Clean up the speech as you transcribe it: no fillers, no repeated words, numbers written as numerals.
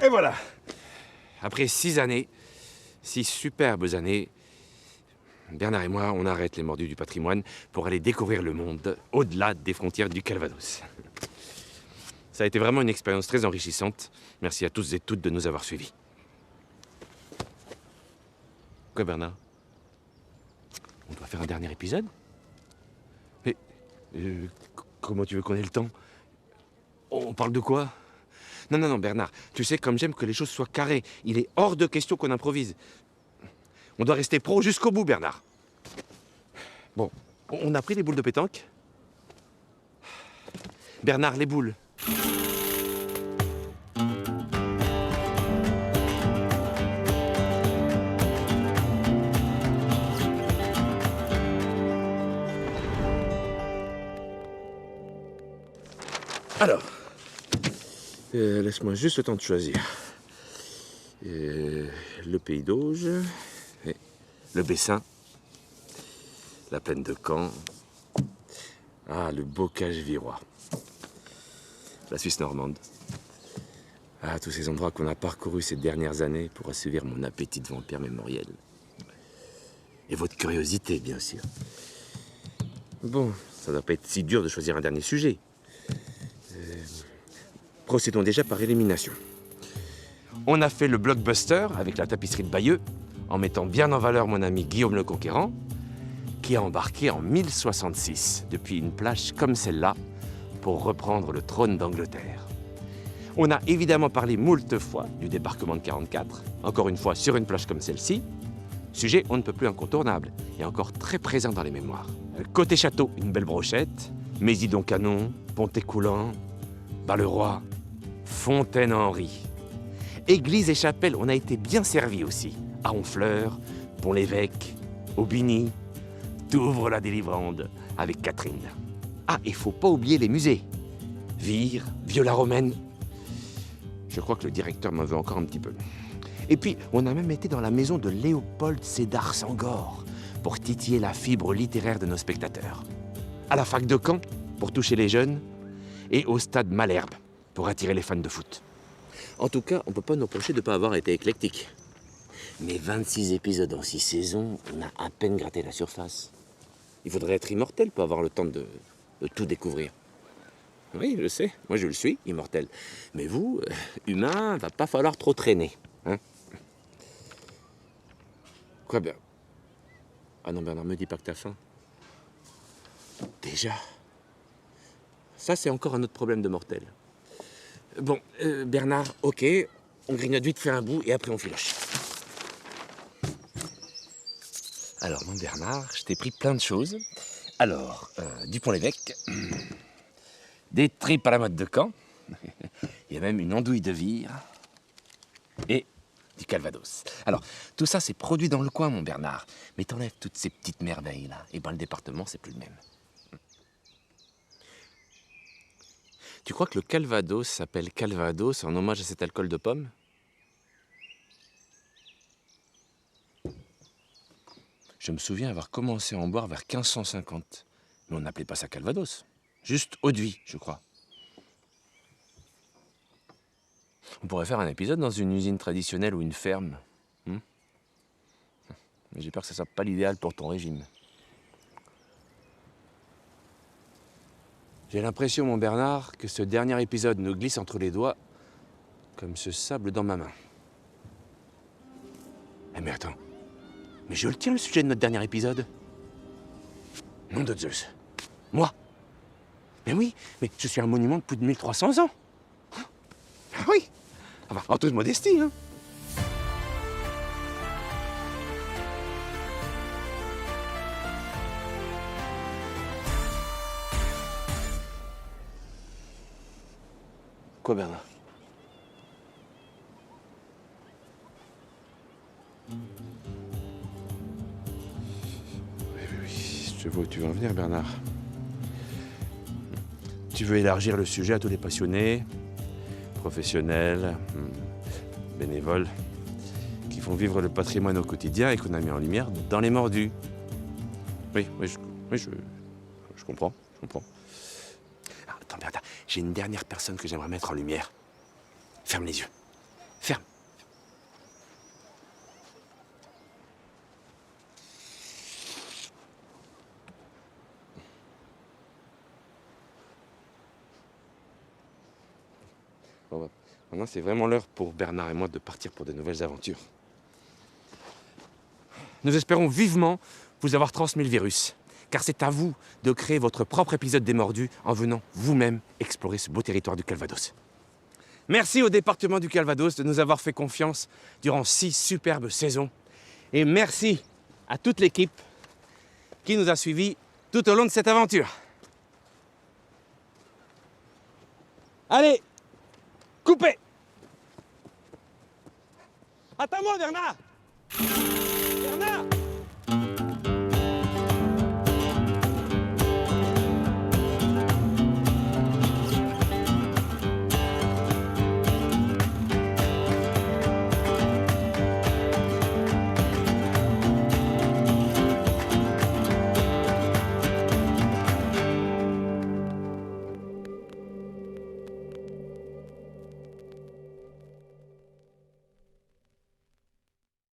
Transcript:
Et voilà. Après 6 années, 6 superbes années, Bernard et moi, on arrête les mordus du patrimoine pour aller découvrir le monde au-delà des frontières du Calvados. Ça a été vraiment une expérience très enrichissante. Merci à tous et toutes de nous avoir suivis. Quoi, Bernard? On doit faire un dernier épisode? Mais comment tu veux qu'on ait le temps? On parle de quoi? Non, non, non, Bernard, tu sais comme j'aime que les choses soient carrées. Il est hors de question qu'on improvise. On doit rester pro jusqu'au bout, Bernard. Bon, on a pris les boules de pétanque? Bernard, les boules. Alors, laisse-moi juste le temps de choisir. Le Pays d'Auge, le Bessin, la plaine de Caen, le Bocage virois, la Suisse normande. Tous ces endroits qu'on a parcourus ces dernières années pour assouvir mon appétit de vampire mémoriel. Et votre curiosité, bien sûr. Bon, ça ne doit pas être si dur de choisir un dernier sujet. Procédons déjà par élimination. On a fait le blockbuster avec la tapisserie de Bayeux, en mettant bien en valeur mon ami Guillaume le Conquérant, qui a embarqué en 1066 depuis une plage comme celle-là pour reprendre le trône d'Angleterre. On a évidemment parlé moult fois du débarquement de 44, encore une fois sur une plage comme celle-ci. Sujet on ne peut plus incontournable et encore très présent dans les mémoires. Côté château, une belle brochette, Mésidon-Canon, Pont-Écoulant, Bas-le-Roi, Fontaine-Henri. Église et chapelle, on a été bien servis aussi. À Honfleur, Pont-l'Évêque, Aubigny, Douvres-la-Délivrande avec Catherine. Et faut pas oublier les musées. Vire, Vieux-la-Romaine. Je crois que le directeur m'en veut encore un petit peu. Et puis, on a même été dans la maison de Léopold Sédar Senghor pour titiller la fibre littéraire de nos spectateurs. À la fac de Caen, pour toucher les jeunes, et au stade Malherbe, pour attirer les fans de foot. En tout cas, on peut pas nous reprocher de ne pas avoir été éclectique. Mais 26 épisodes en 6 saisons, on a à peine gratté la surface. Il faudrait être immortel pour avoir le temps de tout découvrir. Oui, je sais, moi je le suis, immortel. Mais vous, humain, va pas falloir trop traîner. Hein? Quoi bien? Ah non, Bernard, me dis pas que t'as faim. Déjà? Ça, c'est encore un autre problème de mortel. Bon, Bernard, ok, on grignote vite fait un bout et après on filoche. Alors, mon Bernard, je t'ai pris plein de choses. Alors, du Pont-l'Évêque, des tripes à la mode de Caen, il y a même une andouille de Vire et du Calvados. Alors, tout ça, c'est produit dans le coin, mon Bernard. Mais t'enlèves toutes ces petites merveilles-là, et ben le département, c'est plus le même. Tu crois que le Calvados s'appelle Calvados en hommage à cet alcool de pomme? Je me souviens avoir commencé à en boire vers 1550. Mais on n'appelait pas ça Calvados. Juste eau-de-vie, je crois. On pourrait faire un épisode dans une usine traditionnelle ou une ferme. Mais j'ai peur que ça soit pas l'idéal pour ton régime. J'ai l'impression, mon Bernard, que ce dernier épisode nous glisse entre les doigts comme ce sable dans ma main. Mais attends, mais je le tiens le sujet de notre dernier épisode. Nom de Zeus. Moi. Mais oui, mais je suis un monument de plus de 1300 ans. Ah oui. Enfin, en toute modestie, hein. Quoi, Bernard? Oui, je vois où tu veux en venir, Bernard. Tu veux élargir le sujet à tous les passionnés, professionnels, bénévoles, qui font vivre le patrimoine au quotidien et qu'on a mis en lumière dans les mordus. Oui, je comprends, Attends, Bernard, j'ai une dernière personne que j'aimerais mettre en lumière. Ferme les yeux. Ferme. Bon, bah, maintenant, c'est vraiment l'heure pour Bernard et moi de partir pour de nouvelles aventures. Nous espérons vivement vous avoir transmis le virus, car c'est à vous de créer votre propre épisode des Mordus en venant vous-même explorer ce beau territoire du Calvados. Merci au département du Calvados de nous avoir fait confiance durant 6 superbes saisons. Et merci à toute l'équipe qui nous a suivis tout au long de cette aventure. Allez, coupez! Attends-moi, Bernard!